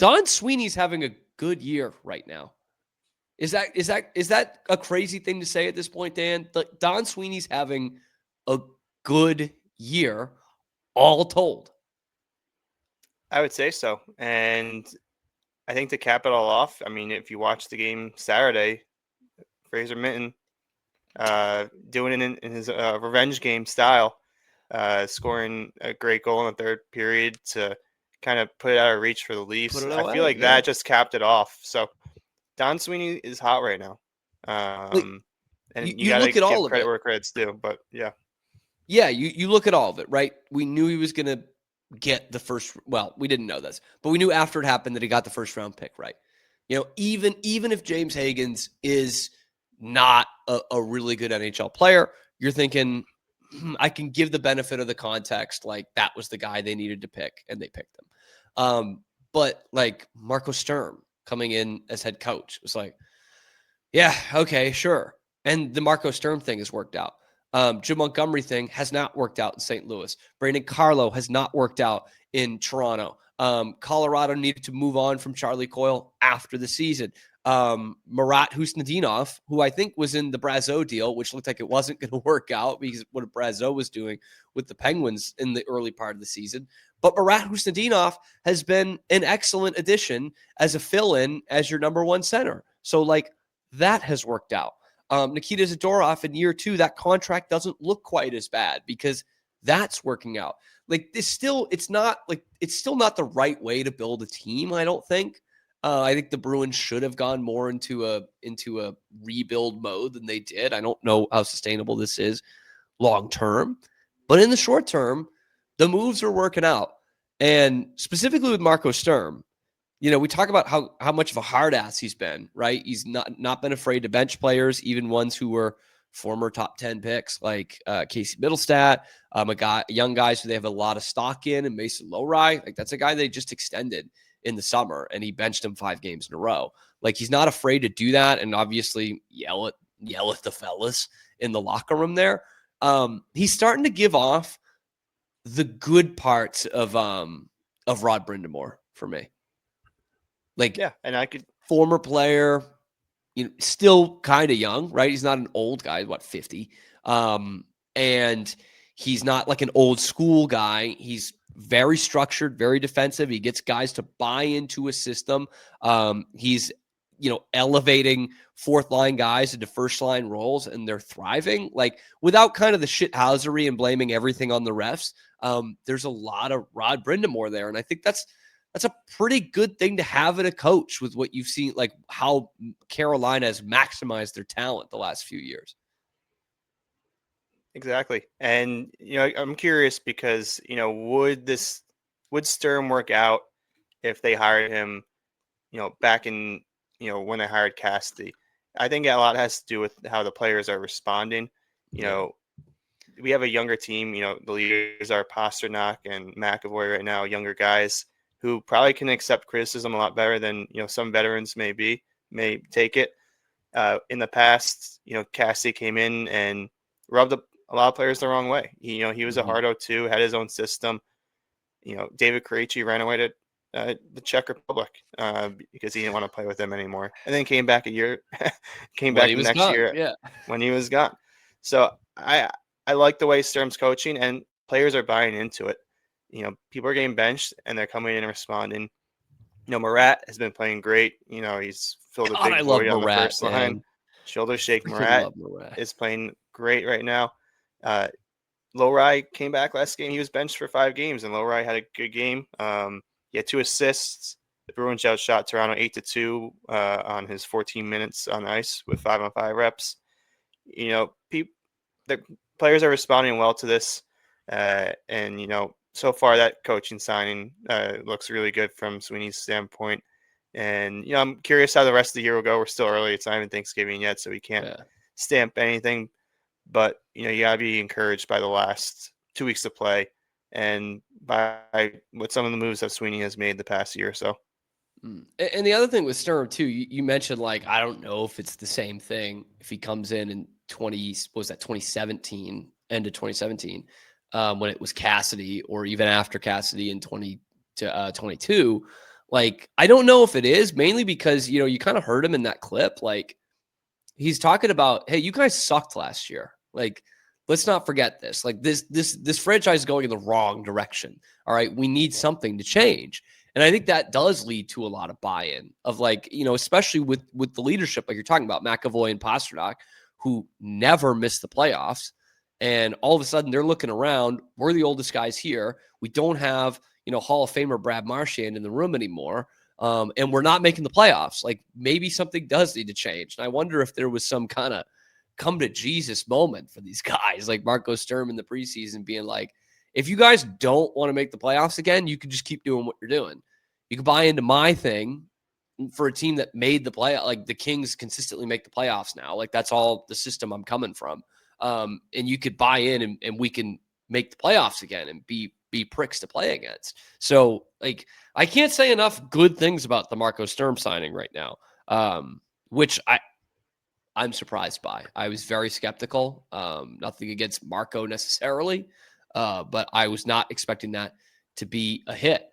Don Sweeney's having a good year right now. Is that a crazy thing to say at this point, Dan? Don Sweeney's having a good year, all told. I would say so. And I think to cap it all off, I mean, if you watch the game Saturday, Fraser Minton doing it in his revenge game style, scoring a great goal in the third period to kind of put it out of reach for the Leafs. I feel like that just capped it off. So Don Sweeney is hot right now. And you got to look at give all of credit it. where credit's due. But yeah. Yeah, you look at all of it, right? We knew he was going to get the first. Well, we didn't know this, but we knew after it happened that he got the first round pick, right? Even if James Higgins is not a really good NHL player, you're thinking, I can give the benefit of the context, like that was the guy they needed to pick, and they picked him. But like Marco Sturm coming in as head coach was like, yeah, okay, sure. And the Marco Sturm thing has worked out. Jim Montgomery thing has not worked out in St. Louis. Brandon Carlo has not worked out in Toronto. Colorado needed to move on from Charlie Coyle after the season. Marat Husnadinov, who I think was in the Brazeau deal, which looked like it wasn't going to work out because what Brazeau was doing with the Penguins in the early part of the season. But Marat Husnadinov has been an excellent addition as a fill-in as your number one center. So, like, that has worked out. Nikita Zadorov in year 2, that contract doesn't look quite as bad because that's working out. Like it's still not the right way to build a team. I don't think. I think the Bruins should have gone more into a rebuild mode than they did. I don't know how sustainable this is long term, but in the short term, the moves are working out. And specifically with Marco Sturm, we talk about how much of a hard ass he's been, right? He's not been afraid to bench players, even ones who were former top 10 picks like Casey Middlestat, young guys who they have a lot of stock in, and Mason Lowry. Like that's a guy they just extended in the summer, and he benched him 5 games in a row. Like he's not afraid to do that, and obviously yell at the fellas in the locker room there. He's starting to give off the good parts of Rod Brind'Amour for me. Like, yeah, and I could former player, still kind of young, right? He's not an old guy, 50? And he's not like an old school guy. He's very structured, very defensive. He gets guys to buy into a system. He's, elevating fourth line guys into first line roles, and they're thriving. Like without kind of the shithousery and blaming everything on the refs. There's a lot of Rod Brind'Amour there, and I think that's a pretty good thing to have in a coach with what you've seen, like how Carolina has maximized their talent the last few years. Exactly. And, I'm curious because, would Sturm work out if they hired him, back in, when they hired Cassidy? I think a lot has to do with how the players are responding. We have a younger team, the leaders are Pasternak and McAvoy right now, younger guys who probably can accept criticism a lot better than, some veterans may take it. In the past, Cassidy came in and rubbed a lot of players the wrong way. He was a hard 0-2, had his own system. David Krejci ran away to the Czech Republic because he didn't want to play with them anymore, and then came back the next year when he was gone. So I like the way Sturm's coaching, and players are buying into it. People are getting benched, and they're coming in and responding. Marat has been playing great. He's filled a big void on the first line. Shoulder shake. Marat is playing great right now. Lowry came back last game. He was benched for 5 games, and Lowry had a good game. He had 2 assists. The Bruins outshot Toronto 8-2 on his 14 minutes on ice with 5-on-5 reps. The players are responding well to this, and so far that coaching signing looks really good from Sweeney's standpoint. And I'm curious how the rest of the year will go. We're still early; it's not even Thanksgiving yet, so we can't stamp anything. But you gotta be encouraged by the last 2 weeks of play, and by what some of the moves that Sweeney has made the past year or so. And the other thing with Sturm too, you mentioned, like, I don't know if it's the same thing if he comes in 2017, end of 2017, when it was Cassidy, or even after Cassidy in 2022. Like, I don't know if it is, mainly because, you kind of heard him in that clip. Like, he's talking about, hey, you guys sucked last year. Like, let's not forget this. Like, this franchise is going in the wrong direction. All right, we need something to change. And I think that does lead to a lot of buy-in of, like, especially with the leadership, like you're talking about, McAvoy and Pasternak, who never missed the playoffs. And all of a sudden they're looking around. We're the oldest guys here. We don't have, Hall of Famer Brad Marchand in the room anymore. And we're not making the playoffs. Like, maybe something does need to change. And I wonder if there was some kind of come to Jesus moment for these guys, like Marco Sturm in the preseason, being like, if you guys don't want to make the playoffs again, you can just keep doing what you're doing. You can buy into my thing for a team that made the play. Like, the Kings consistently make the playoffs now. Like, that's all the system I'm coming from. And you could buy in, and we can make the playoffs again and be pricks to play against. So, like, I can't say enough good things about the Marco Sturm signing right now, which I'm surprised by. I was very skeptical. Nothing against Marco necessarily, but I was not expecting that to be a hit.